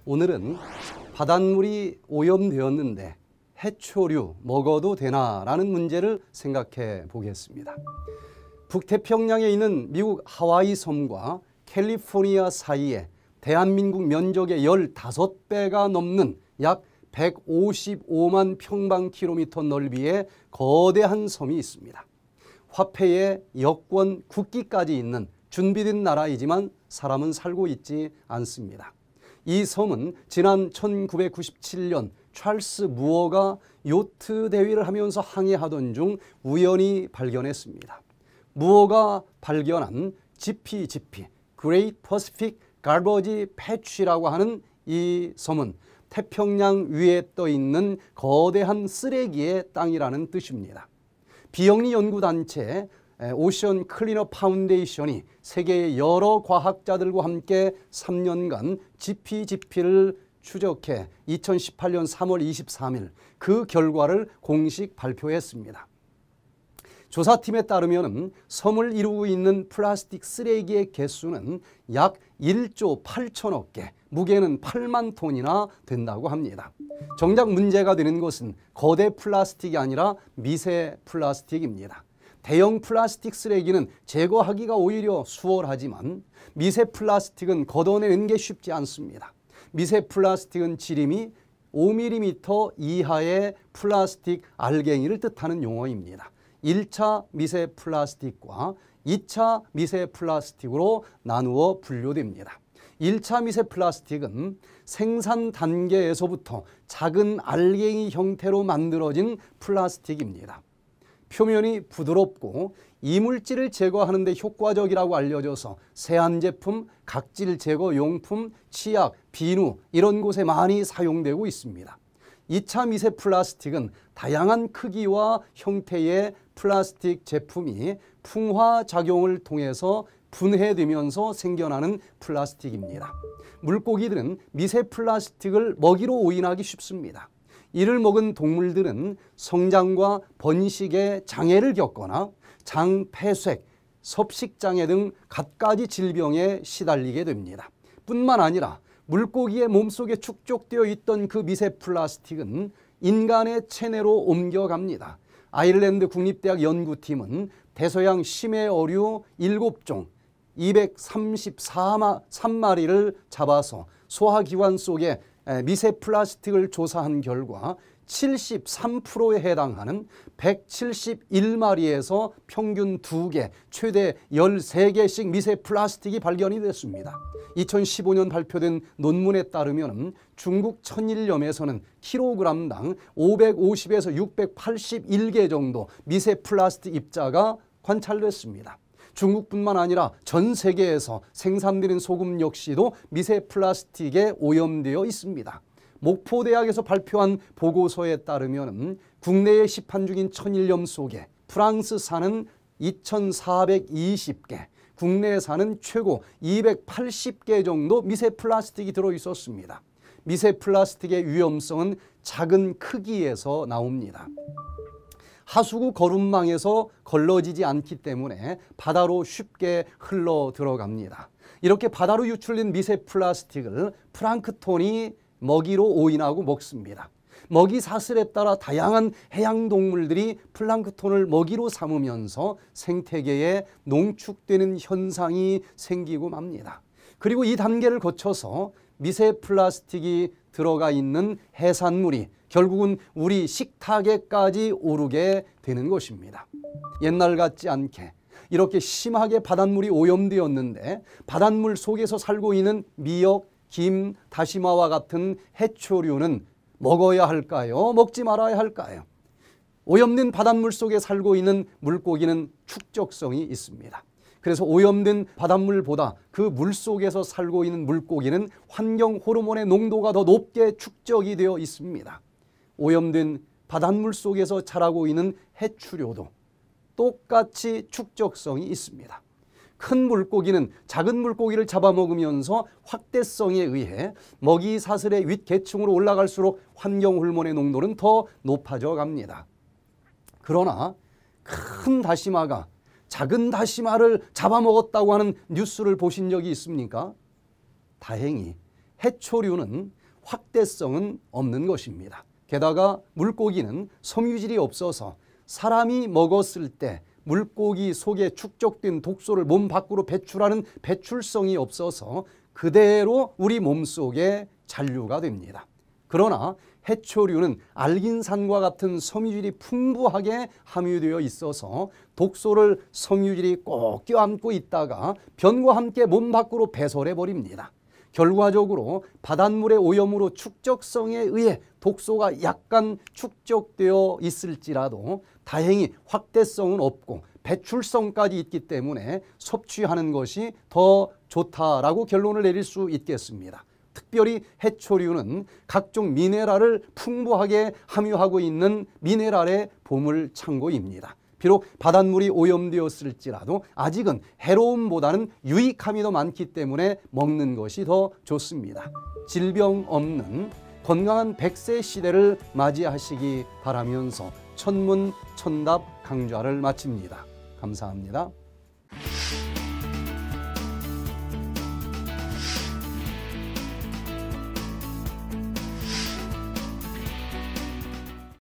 오늘은 바닷물이 오염되었는데 해초류 먹어도 되나라는 문제를 생각해 보겠습니다. 북태평양에 있는 미국 하와이 섬과 캘리포니아 사이에 대한민국 면적의 15배가 넘는 약 155만 평방킬로미터 넓이의 거대한 섬이 있습니다. 화폐에 여권, 국기까지 있는 준비된 나라이지만 사람은 살고 있지 않습니다. 이 섬은 지난 1997년 찰스 무어가 요트 대회를 하면서 항해하던 중 우연히 발견했습니다. 무어가 발견한 GPGP, Great Pacific Garbage Patch라고 하는 이 섬은 태평양 위에 떠 있는 거대한 쓰레기의 땅이라는 뜻입니다. 비영리 연구단체 오션 클리너 파운데이션이 세계의 여러 과학자들과 함께 3년간 GPGP를 추적해 2018년 3월 23일 그 결과를 공식 발표했습니다. 조사팀에 따르면 섬을 이루고 있는 플라스틱 쓰레기의 개수는 약 1조 8천억 개, 무게는 8만 톤이나 된다고 합니다. 정작 문제가 되는 것은 거대 플라스틱이 아니라 미세 플라스틱입니다. 대형 플라스틱 쓰레기는 제거하기가 오히려 수월하지만 미세 플라스틱은 걷어내는 게 쉽지 않습니다. 미세 플라스틱은 지름이 5mm 이하의 플라스틱 알갱이를 뜻하는 용어입니다. 1차 미세 플라스틱과 2차 미세 플라스틱으로 나누어 분류됩니다. 1차 미세 플라스틱은 생산 단계에서부터 작은 알갱이 형태로 만들어진 플라스틱입니다. 표면이 부드럽고 이물질을 제거하는 데 효과적이라고 알려져서 세안제품, 각질 제거 용품, 치약, 비누 이런 곳에 많이 사용되고 있습니다. 2차 미세 플라스틱은 다양한 크기와 형태의 플라스틱 제품이 풍화작용을 통해서 분해되면서 생겨나는 플라스틱입니다. 물고기들은 미세 플라스틱을 먹이로 오인하기 쉽습니다. 이를 먹은 동물들은 성장과 번식에 장애를 겪거나 장폐색, 섭식장애 등 갖가지 질병에 시달리게 됩니다. 뿐만 아니라 물고기의 몸속에 축적되어 있던 그 미세 플라스틱은 인간의 체내로 옮겨갑니다. 아일랜드 국립대학 연구팀은 대서양 심해 어류 7종 233마리를 잡아서 소화기관 속에 미세 플라스틱을 조사한 결과 73%에 해당하는 171마리에서 평균 2개, 최대 13개씩 미세 플라스틱이 발견이 됐습니다. 2015년 발표된 논문에 따르면 중국 천일염에서는 킬로그램당 550에서 681개 정도 미세 플라스틱 입자가 관찰됐습니다. 중국뿐만 아니라 전 세계에서 생산되는 소금 역시도 미세 플라스틱에 오염되어 있습니다. 목포대학에서 발표한 보고서에 따르면 국내에 시판 중인 천일염 속에 프랑스산은 2,420개, 국내산은 최고 280개 정도 미세 플라스틱이 들어있었습니다. 미세 플라스틱의 위험성은 작은 크기에서 나옵니다. 하수구 거름망에서 걸러지지 않기 때문에 바다로 쉽게 흘러 들어갑니다. 이렇게 바다로 유출된 미세 플라스틱을 플랑크톤이 먹이로 오인하고 먹습니다. 먹이 사슬에 따라 다양한 해양동물들이 플랑크톤을 먹이로 삼으면서 생태계에 농축되는 현상이 생기고 맙니다. 그리고 이 단계를 거쳐서 미세 플라스틱이 들어가 있는 해산물이 결국은 우리 식탁에까지 오르게 되는 것입니다. 옛날 같지 않게 이렇게 심하게 바닷물이 오염되었는데 바닷물 속에서 살고 있는 미역, 김, 다시마와 같은 해초류는 먹어야 할까요? 먹지 말아야 할까요? 오염된 바닷물 속에 살고 있는 물고기는 축적성이 있습니다. 그래서 오염된 바닷물보다 그 물 속에서 살고 있는 물고기는 환경 호르몬의 농도가 더 높게 축적이 되어 있습니다. 오염된 바닷물 속에서 자라고 있는 해초류도 똑같이 축적성이 있습니다. 큰 물고기는 작은 물고기를 잡아먹으면서 확대성에 의해 먹이 사슬의 윗계층으로 올라갈수록 환경 호르몬의 농도는 더 높아져 갑니다. 그러나 큰 다시마가 작은 다시마를 잡아먹었다고 하는 뉴스를 보신 적이 있습니까? 다행히 해초류는 확대성은 없는 것입니다. 게다가 물고기는 섬유질이 없어서 사람이 먹었을 때 물고기 속에 축적된 독소를 몸 밖으로 배출하는 배출성이 없어서 그대로 우리 몸속에 잔류가 됩니다. 그러나 해초류는 알긴산과 같은 섬유질이 풍부하게 함유되어 있어서 독소를 섬유질이 꼭 껴안고 있다가 변과 함께 몸 밖으로 배설해 버립니다. 결과적으로 바닷물의 오염으로 축적성에 의해 독소가 약간 축적되어 있을지라도 다행히 확대성은 없고 배출성까지 있기 때문에 섭취하는 것이 더 좋다라고 결론을 내릴 수 있겠습니다. 특별히 해초류는 각종 미네랄을 풍부하게 함유하고 있는 미네랄의 보물창고입니다. 비록 바닷물이 오염되었을지라도 아직은 해로움보다는 유익함이 더 많기 때문에 먹는 것이 더 좋습니다. 질병 없는 건강한 100세 시대를 맞이하시기 바라면서 천문천답 강좌를 마칩니다. 감사합니다.